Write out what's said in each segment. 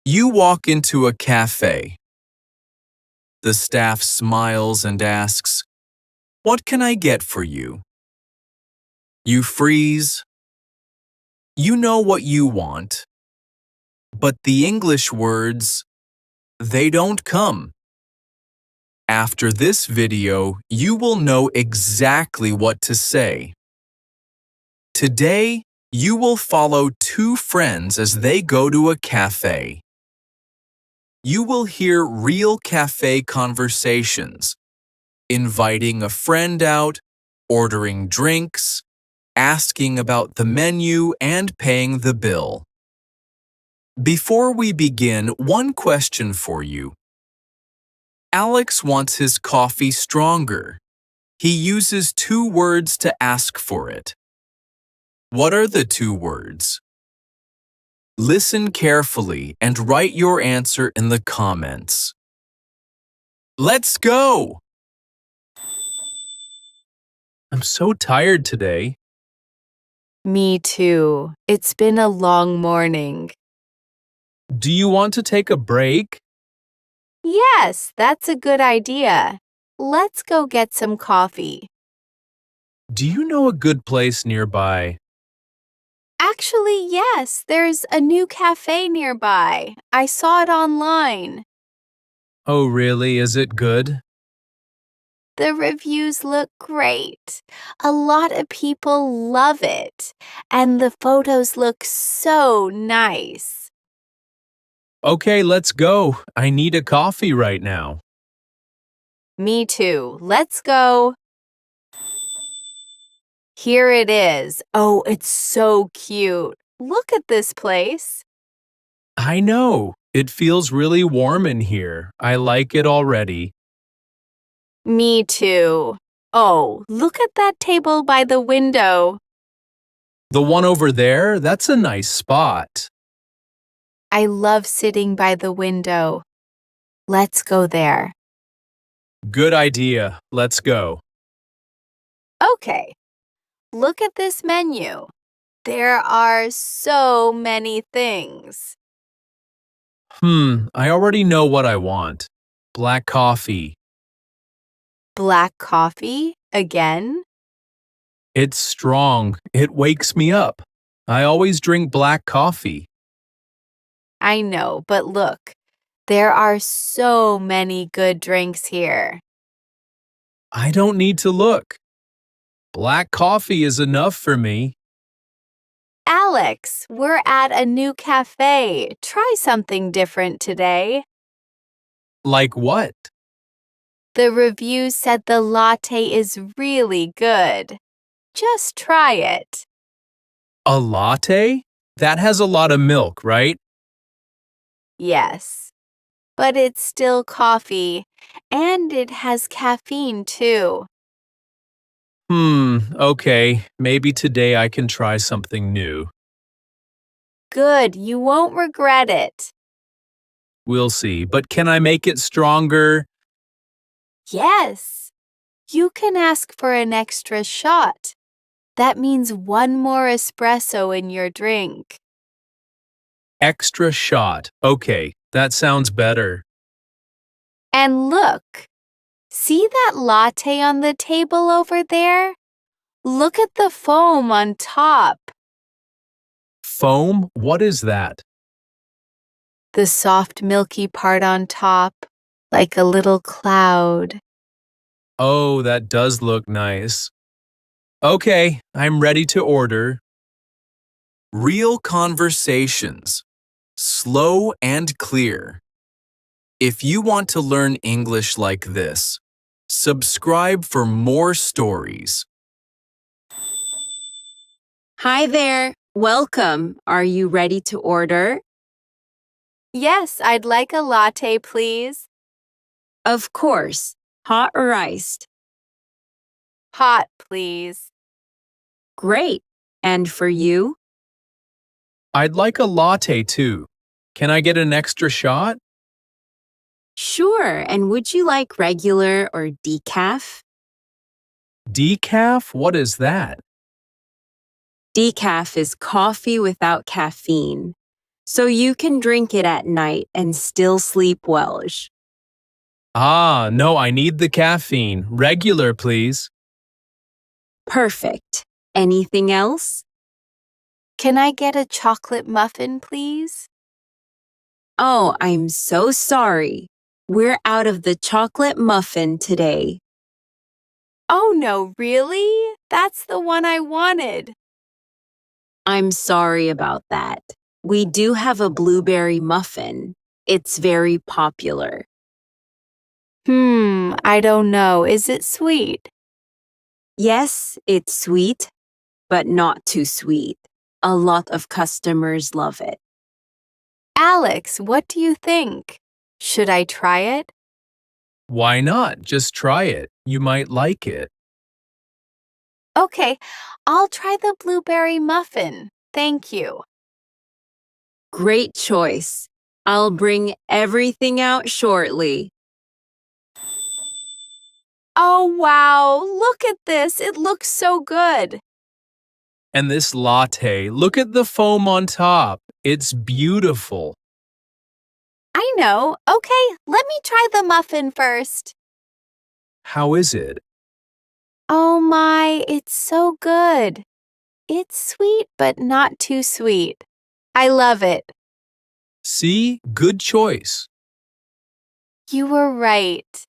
You walk into a cafe. The staff smiles and asks, "What can I get for you?" You freeze. You know what you want. But the English words, they don't come. After this video, you will know exactly what to say. Today, you will follow two friends as they go to a cafe. You will hear real cafe conversations, inviting a friend out, ordering drinks, asking about the menu, and paying the bill. Before we begin, one question for you. Alex wants his coffee stronger. He uses two words to ask for it. What are the two words? Listen carefully and write your answer in the comments. Let's go! I'm so tired today. Me too. It's been a long morning. Do you want to take a break? Yes, that's a good idea. Let's go get some coffee. Do you know a good place nearby? Actually, yes, there's a new cafe nearby. I saw it online. Oh, really? Is it good? The reviews look great. A lot of people love it, and the photos look so nice. Okay, let's go. I need a coffee right now. Me too. Let's go. Here it is. Oh, it's so cute. Look at this place. I know. It feels really warm in here. I like it already. Me too. Oh, look at that table by the window. The one over there, that's a nice spot. I love sitting by the window. Let's go there. Good idea. Let's go. Okay. Look at this menu. There are so many things. I already know what I want. Black coffee. Black coffee? Again? It's strong. It wakes me up. I always drink black coffee. I know, but look. There are so many good drinks here. I don't need to look. Black coffee is enough for me. Alex, we're at a new cafe. Try something different today. Like what? The review said the latte is really good. Just try it. A latte? That has a lot of milk, right? Yes, but it's still coffee, and it has caffeine too. Okay. Maybe today I can try something new. Good, you won't regret it. We'll see. But can I make it stronger? Yes, you can ask for an extra shot. That means one more espresso in your drink. Extra shot. Okay, that sounds better. And look, see that latte on the table over there? Look at the foam on top. Foam? What is that? The soft milky part on top, like a little cloud. Oh, that does look nice. Okay, I'm ready to order. Real conversations. Slow and clear. If you want to learn English like this, subscribe for more stories. Hi there. Welcome. Are you ready to order? Yes, I'd like a latte, please. Of course. Hot or iced? Hot, please. Great. And for you? I'd like a latte too. Can I get an extra shot? Sure. And would you like regular or decaf? Decaf? What is that? Decaf is coffee without caffeine. so you can drink it at night and still sleep well. Ah, no, I need the caffeine. Regular, please. Perfect. Anything else? Can I get a chocolate muffin, please? Oh, I'm so sorry. We're out of the chocolate muffin today. Oh no, really? That's the one I wanted. I'm sorry about that. We do have a blueberry muffin. It's very popular. I don't know. Is it sweet? Yes, it's sweet, but not too sweet. A lot of customers love it. Alex, what do you think? Should I try it? Why not? Just try it. You might like it. Okay, I'll try the blueberry muffin. Thank you. Great choice. I'll bring everything out shortly. Oh, wow. Look at this. It looks so good. And this latte, look at the foam on top. It's beautiful. I know. Okay, let me try the muffin first. How is it? Oh my, it's so good. It's sweet, but not too sweet. I love it. See? Good choice. You were right.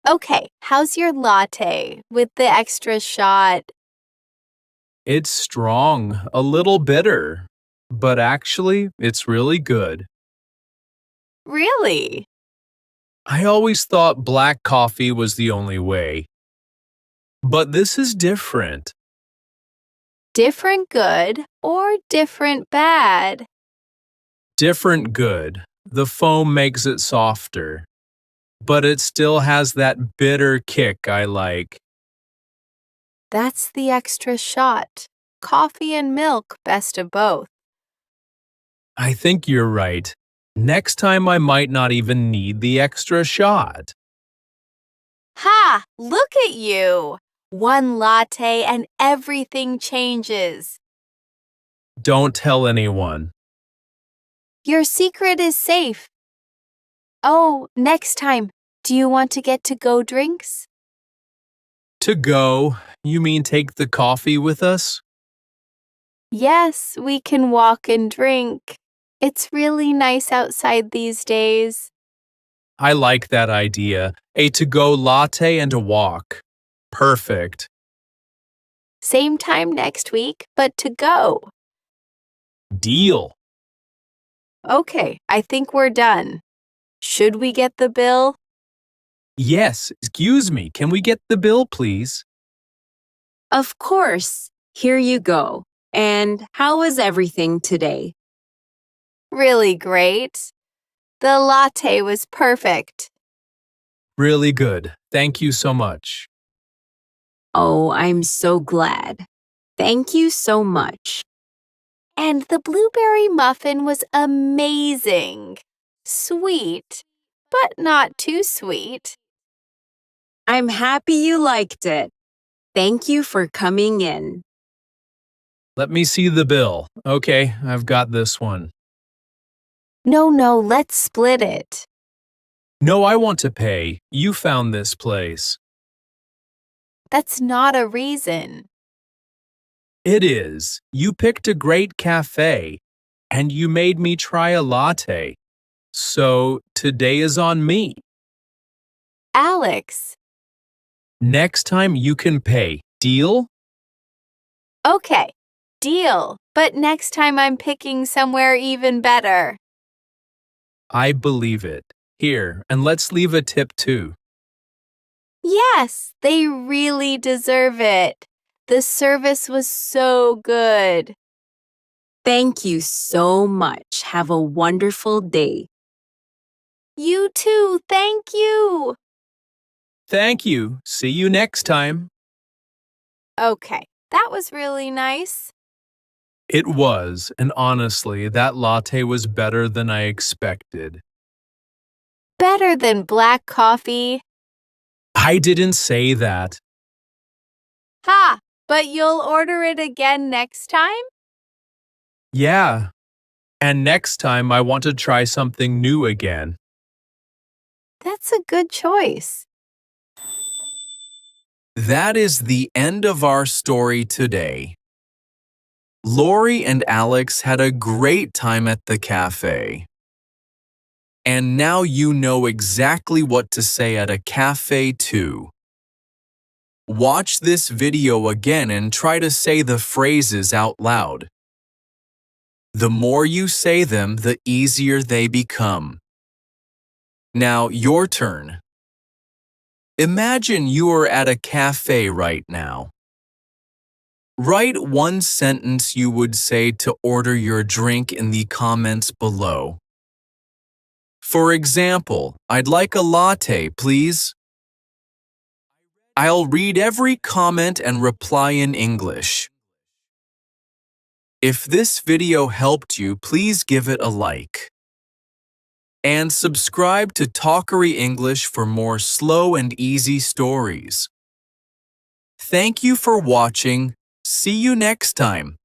Okay, how's your latte with the extra shot? It's strong, a little bitter, but actually, it's really good. Really? I always thought black coffee was the only way. But this is different. Different good or different bad? Different good. The foam makes it softer. But it still has that bitter kick I like. That's the extra shot. Coffee and milk, best of both. I think you're right. Next time I might not even need the extra shot. Ha! Look at you! One latte and everything changes. Don't tell anyone. Your secret is safe. Oh, next time, do you want to get to-go drinks? To go, you mean take the coffee with us? Yes, we can walk and drink. It's really nice outside these days. I like that idea. A to-go latte and a walk. Perfect. Same time next week, but to go. Deal. Okay, I think we're done. Should we get the bill? Yes, excuse me. Can we get the bill, please? Of course. Here you go. And how was everything today? Really great. The latte was perfect. Really good. Thank you so much. Oh, I'm so glad. Thank you so much. And the blueberry muffin was amazing. Sweet, but not too sweet. I'm happy you liked it. Thank you for coming in. Let me see the bill. Okay, I've got this one. No, let's split it. No, I want to pay. You found this place. That's not a reason. It is. You picked a great cafe, and you made me try a latte. So today is on me. Alex. Next time you can pay. Deal? Okay, deal. But next time I'm picking somewhere even better. I believe it. Here, and let's leave a tip too. Yes, they really deserve it. The service was so good. Thank you so much. Have a wonderful day. You too, thank you. Thank you. See you next time. Okay, that was really nice. It was, and honestly, that latte was better than I expected. Better than black coffee. I didn't say that. Ha! But you'll order it again next time? Yeah. And next time I want to try something new again. That's a good choice. That is the end of our story today. Lori and Alex had a great time at the cafe. And now you know exactly what to say at a cafe too. Watch this video again and try to say the phrases out loud. The more you say them, the easier they become. Now, your turn. Imagine you are at a cafe right now. Write one sentence you would say to order your drink in the comments below. For example, I'd like a latte, please. I'll read every comment and reply in English. If this video helped you, please give it a like. And subscribe to Talkory English for more slow and easy stories. Thank you for watching. See you next time.